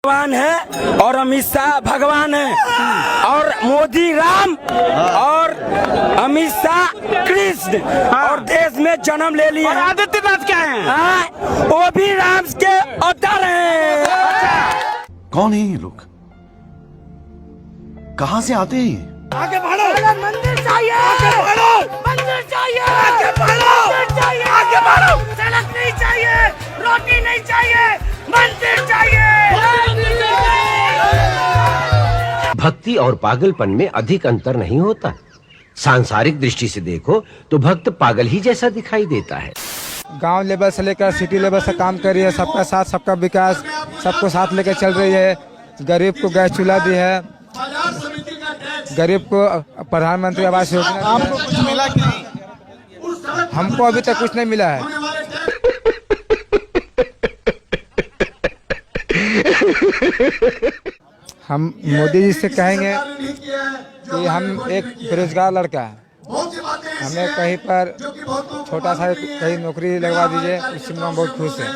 भगवान है और अमित शाह भगवान है और मोदी राम और अमित शाह कृष्ण और देश में जन्म ले लिया। आदित्यनाथ क्या है? वो भी राम के अवतार हैं। कौन है ये लोग? कहाँ से आते हैं ये? आगे बढ़ो, मंदिर चाहिए, आगे बढ़ो, मंदिर चाहिए, आगे बढ़ो, मंदिर चाहिए, आगे बढ़ो, सड़क नहीं चाहिए, रोटी नहीं चाहिए, मंदिर चाहिए। भक्ति और पागलपन में अधिक अंतर नहीं होता। सांसारिक दृष्टि से देखो तो भक्त पागल ही जैसा दिखाई देता है। गांव लेवल से लेकर सिटी लेवल से काम कर रही है, सबका साथ सबका विकास, सबको साथ लेकर चल रही है। गरीब को गैस चूल्हा दी है, गरीब को प्रधानमंत्री आवास योजना। आपको कुछ मिला कि नहीं? हमको अभी तक कुछ नहीं मिला है। हम मोदी जी से कहेंगे कि हम एक बेरोजगार लड़का है, हमें कहीं पर छोटा सा कहीं नौकरी लगवा दीजिए, इससे हम बहुत खुश हैं।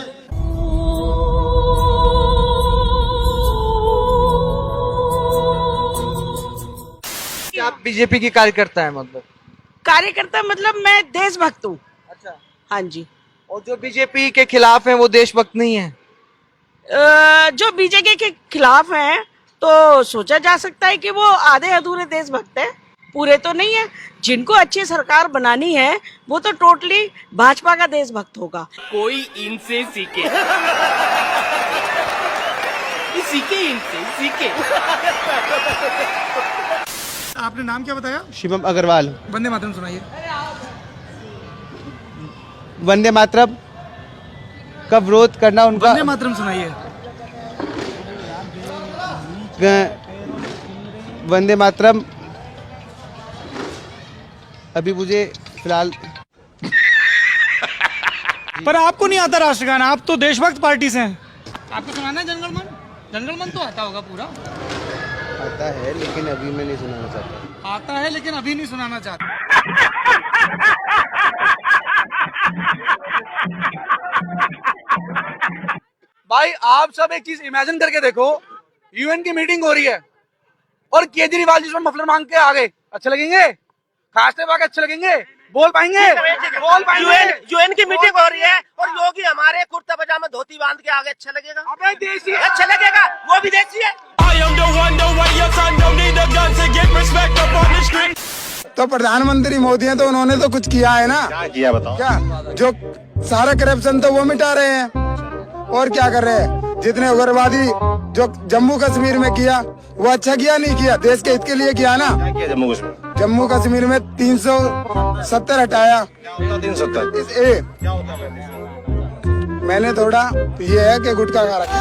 आप बीजेपी की कार्यकर्ता है मतलब? कार्यकर्ता मतलब मैं देशभक्त हूँ। अच्छा। हाँ जी। और जो बीजेपी के खिलाफ है वो देशभक्त नहीं है? जो बीजेपी के खिलाफ हैं तो सोचा जा सकता है कि वो आधे अधूरे देशभक्त हैं, पूरे तो नहीं है। जिनको अच्छी सरकार बनानी है वो तो टोटली भाजपा का देशभक्त होगा। कोई इनसे सीखे, सीखे इनसे सीखे। आपने नाम क्या बताया? शिवम अग्रवाल। वंदे मातरम सुनाइए। वंदे मातरम का विरोध करना उनका। वंदे मातरम सुनाइए। वंदे मातरम अभी मुझे फिलहाल। पर आपको नहीं आता राष्ट्रगान, आप तो देशभक्त पार्टी से हैं। आपको सुनाना है जंगल मन? जंगल मन तो आता होगा पूरा। आता है लेकिन अभी मैं नहीं सुनाना चाहता। आता है लेकिन अभी नहीं सुनाना चाहता। भाई आप सब एक चीज इमेजिन करके देखो, यूएन की मीटिंग हो रही है और केजरीवाल जिसमें मफलर मांग के आ गए, अच्छे लगेंगे? खासते पाके अच्छे लगेंगे? बोल पाएंगे? बोल पाएंगे? यूएन की मीटिंग हो रही है और योगी हमारे कुर्ता पजामा धोती बांध के आगे, अच्छा लगेगा? अबे देसी अच्छा लगेगा, वो भी देसी है। तो प्रधानमंत्री मोदी हैं तो उन्होंने तो कुछ किया है ना? क्या किया बताओ? क्या जो सारा करप्शन तो वो मिटा रहे हैं और क्या कर रहे हैं? जितने उग्रवादी जो जम्मू कश्मीर में किया वो अच्छा किया नहीं किया? देश के हित के लिए किया ना? क्या किया जम्मू कश्मीर? जम्मू कश्मीर में 370 हटाया। 370 मैंने थोड़ा ये है कि गुटखा खा रखा।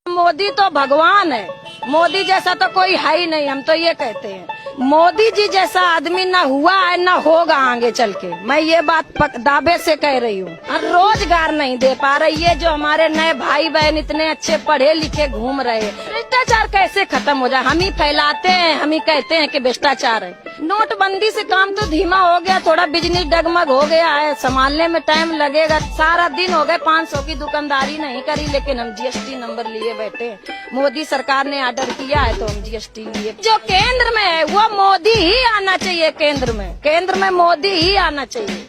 मोदी तो भगवान है, मोदी जैसा तो कोई है ही नहीं। हम तो ये कहते हैं मोदी जी जैसा आदमी ना हुआ है ना होगा आगे चल के। मैं ये बात दावे से कह रही हूँ। रोजगार नहीं दे पा रही है। जो हमारे नए भाई बहन इतने अच्छे पढ़े लिखे घूम रहे हैं, भ्रष्टाचार कैसे खत्म हो जाए? हम ही फैलाते हैं, हम ही कहते हैं कि भ्रष्टाचार है। नोटबंदी से काम तो धीमा हो गया, थोड़ा बिजनेस डगमग हो गया है, संभालने में टाइम लगेगा। सारा दिन हो गए 500 की दुकानदारी नहीं करी, लेकिन हम जीएसटी नंबर लिए बैठे। मोदी सरकार ने ऑर्डर किया है तो हम जीएसटी लिए। जो केंद्र में है वो मोदी ही आना चाहिए। केंद्र में मोदी ही आना चाहिए।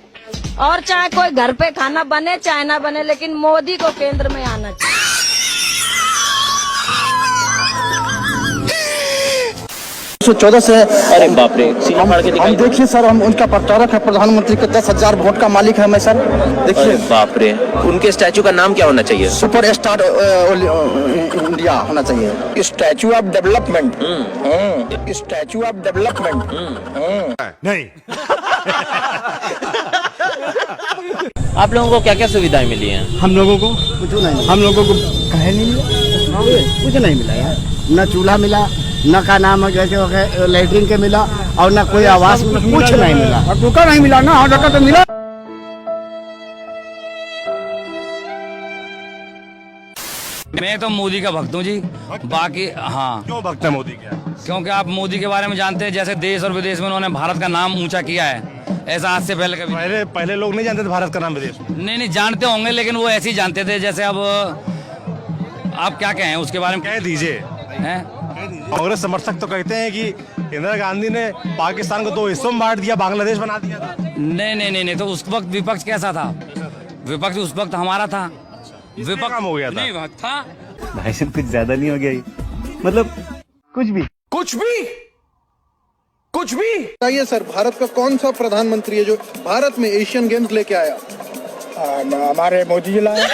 और चाहे कोई घर पे खाना बने चाहे ना बने, लेकिन मोदी को केंद्र में आना चाहिए। 14 से। अरे बाप रे, हम देखिए सर, हम उनका प्रचारक है, प्रधानमंत्री के 10,000 वोट का मालिक है मैं सर। देखिए बाप रे, उनके स्टैचू का नाम क्या होना चाहिए? सुपर स्टार इंडिया होना चाहिए। Statue of development. Statue of development नहीं। आप लोगों को क्या क्या सुविधाएं मिली हैं? हम लोगों को कुछ नहीं, हम लोगों को कहे नहीं मिला, कुछ नहीं मिला यार। न चूल्हा मिला, न का नाम है जैसे लैट्रिन के मिला, और न कोई आवास, कुछ नहीं मिला। और टूका नहीं मिला ना, और टका तो मिला। मैं तो मोदी का भक्त हूँ जी। बाकी हाँ, क्यों भक्त है मोदी के? क्योंकि आप मोदी के बारे में जानते हैं, जैसे देश और विदेश में उन्होंने भारत का नाम ऊंचा किया है। ऐसा आज से पहले कभी पहले लोग नहीं जानते थे भारत का नाम विदेश में। नहीं जानते होंगे, लेकिन वो ऐसे ही जानते थे। जैसे अब आप क्या कहें उसके बारे में, कह दीजिए। हैं? कांग्रेस समर्थक तो कहते हैं कि इंदिरा गांधी ने पाकिस्तान को 2 हिस्सों में बांट दिया, बांग्लादेश बना दिया था। नहीं, तो उस वक्त विपक्ष कैसा था? विपक्ष उस वक्त हमारा था। विपक्ष काम हो गया था। नहीं था। भाई साहब कुछ ज्यादा नहीं हो गया ये? मतलब कुछ भी बताइए सर, भारत का कौन सा प्रधानमंत्री है जो भारत में एशियन गेम्स लेके आया? हमारे मोदी जी लाए।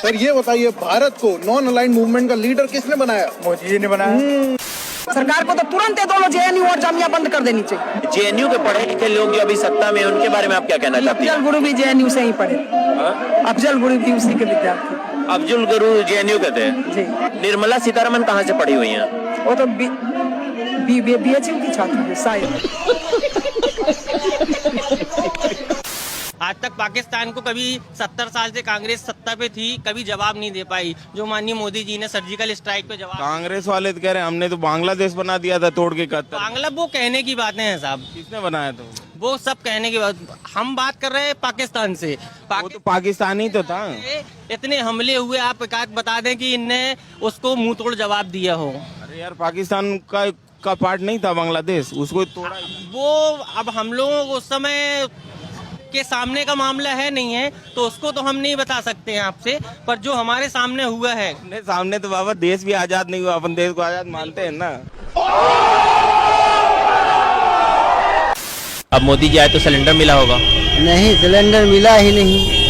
सर ये बताइए, भारत को नॉन अलाइंड मूवमेंट का लीडर किसने बनाया? मोदी जी ने बनाया। सरकार को तो तुरंत ये दोनों JNU और जामिया बंद कर देनी चाहिए। जेएनयू के पढ़े लिखे लोग जो अभी सत्ता में, उनके बारे में आप क्या कहना चाहते हैं? अफजल गुरु भी JNU से ही पढ़े। अफजल गुरु भी उसी के विद्यार्थी। अफजल गुरु जेएनयू के थे जी। निर्मला सीतारमन कहाँ से पढ़ी हुई हैं? वो तो BHU की छात्र है शायद। आज तक पाकिस्तान को कभी 70 साल से कांग्रेस सत्ता पे थी, कभी जवाब नहीं दे पाई। जो माननीय मोदी जी ने सर्जिकल स्ट्राइक पे जवाब, कांग्रेस वाले तो कह रहे हैं हमने तो बांग्लादेश बना दिया था तोड़ के कत्ल। बांग्ला वो कहने की बातें हैं साहब, किसने बनाया था? वो सब कहने की बात। हम बात कर रहे हैं पाकिस्तान से। वो तो पाकिस्तानी तो था। इतने हमले हुए, आप एक आध बता दें कि इनने उसको मुंह तोड़ जवाब दिया हो। अरे यार पाकिस्तान का पार्ट नहीं था बांग्लादेश, उसको तोड़ा। वो अब हम लोगों को उस समय के सामने का मामला है नहीं है, तो उसको तो हम नहीं बता सकते हैं आपसे, पर जो हमारे सामने हुआ है। सामने तो बाबा देश भी आजाद नहीं हुआ, अपन देश को आजाद मानते हैं ना। अब मोदी जी आए तो सिलेंडर मिला होगा? नहीं, सिलेंडर मिला ही नहीं।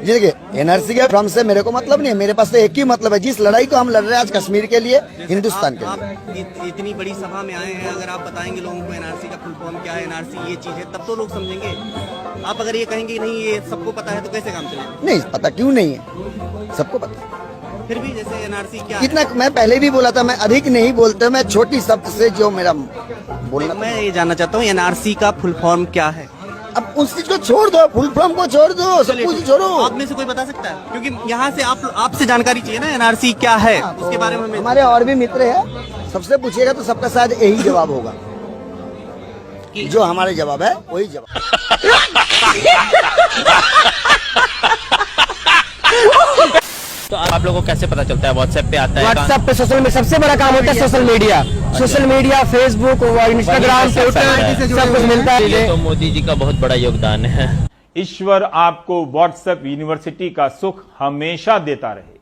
देखिए, एनआरसी के फॉर्म से मेरे को मतलब नहीं है, मेरे पास तो एक ही मतलब है, जिस लड़ाई को हम लड़ रहे हैं आज कश्मीर के लिए, हिंदुस्तान के लिए। इतनी बड़ी सभा में आए हैं, अगर आप बताएंगे लोगों को एनआरसी का फुल फॉर्म क्या है, एनआरसी ये चीज है, तब तो लोग समझेंगे। आप अगर ये कहेंगे नहीं ये सबको पता है, तो कैसे काम चलेगा? नहीं पता, क्यों नहीं है, सबको पता। फिर भी जैसे एनआरसी क्या इतना मैं पहले भी बोला था, मैं अधिक नहीं बोलता, मैं छोटी शब्द से जो मेरा बोलना। मैं ये जानना चाहता हूँ एनआरसी का फुल फॉर्म क्या है? अब उस चीज को छोड़ दो, फुल फॉर्म को छोड़ दो, सब कुछ छोड़ो। आप में से कोई बता सकता है? क्योंकि यहाँ से आपसे जानकारी चाहिए ना, एनआरसी क्या है उसके बारे में। हमारे और भी मित्र हैं, सबसे पूछिएगा तो सबका शायद यही जवाब होगा, जो हमारे जवाब है वही जवाब। तो आप लोगों को कैसे पता चलता है? व्हाट्सएप पे आता है? व्हाट्सएप पे सोशल में सबसे बड़ा काम होता है social media. Social media, Facebook, Instagram, Twitter, सब कुछ मिलता है। ये तो मोदी जी का बहुत बड़ा योगदान है। ईश्वर आपको व्हाट्सएप यूनिवर्सिटी का सुख हमेशा देता रहे।